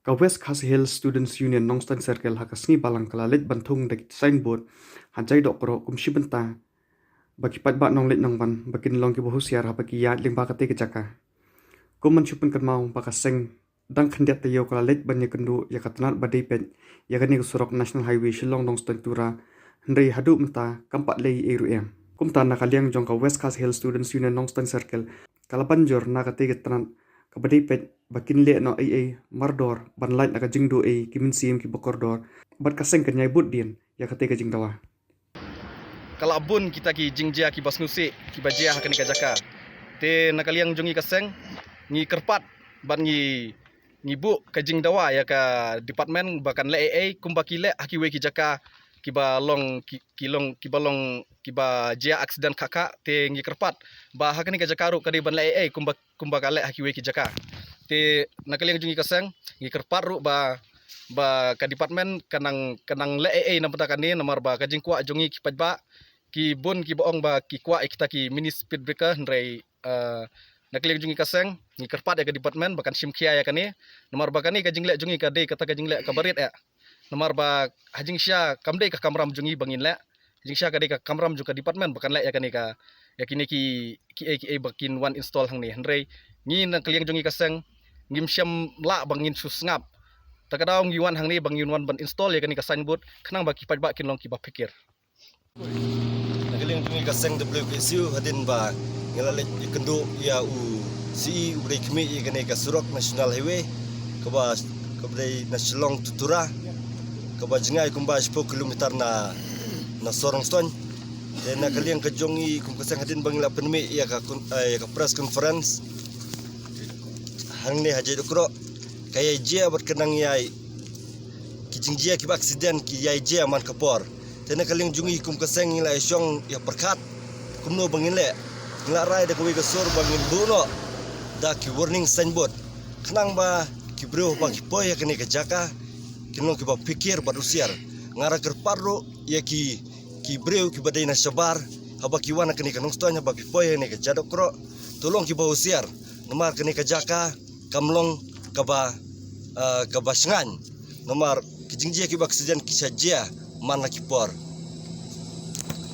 Ka West Khas Hills Students Union Nongstan Circle hakasni balang kalalit bantung dak signboard hajai dokro kumshi benta baki patba nonglit nongban bakin long ki bohusiar baki yat ling bakate ke jaka kuman chupan kan mau bakaseng dang khandiat tayo kalalit banya kendu ya katanat badai pet ya kani surok National Highway Shillong Nongstan tura hendai hadu menta kampat lei em kumta nakaliang jong ka West Khas Hills Students Union Nongstan Circle kalapanjor nakate ke tanat kabadai pet bakin le no ai mardor ban light naka jingdo ai kimin sim ki bokordor bat kaseng kanyai bud din ya kate ka jingdawa kalau bun kita ki jingjia ki basnusi ki bajia hakani kajaka te nakaliang jongi kaseng ni kerpat ban ni bu ka jingdawa ya ka department bakan le ai kumbaki le haki we ki jaka ki balong ki balong ki ba jia accident kaka te ngi kerpat ba hakani kajaka ru kadi ban le ai kumbaka le haki we ki jaka te nakaliang jungi kaseng ngi kerpat ru ba ka department kanang le na patakan ni nomor ba kajing kwa jungi ki pajba ki bun ki boong ba ki kwa kita ki mini speed breaker ndrai nakaliang jungi kaseng ngi kerpat ya ka department bakan simkia ya kani nomor ba kani kajing le jungi ka de kata kajing le kabarit ya nomor ba hajing sya kamde ka kamram jungi bangin le hajing sya ka de ka kamram juga department bakan le ya kani ka ya kini ki bakin one install hang ni ndrai ni nakaliang jungi kaseng ngim syam la bangin susngap takadaw ngiwan hang ni bangin wan ban install ya kani ka signboard kanang baki pajba kin long ki ba pikir nagaling tungi kaseng WPSU hadin ba ngalalit ikendu ya u si ubrei kmi igane ka surok National Highway kaba kabdai na Shillong tutura kaba jingai kumba 10 kilometer na sorong ston dan nagaling ka jongi kum kaseng hadin bangila penmi ya ka press conference hang ni haji dokro kaya jia berkenang yai kijing jia ki accident ki yai jia man kapor tena kaling jungi kum kaseng ila isyong ya perkat kumno bangin le ngla rai da kuwi kasur bangin buno da ki warning signboard kenang ba ki bro ba ki poy ya kene ka jaka kinong ki ba pikir ba usiar ngara kerparro ya ki bro ki badai na sabar haba ki wana kene kanong stonya ba ki poy ne ka jadokro tolong ki ba usiar nomar kene ka jaka kamlong kaba sengan nomor kijingjia ki ba accident ki sajia man la ki por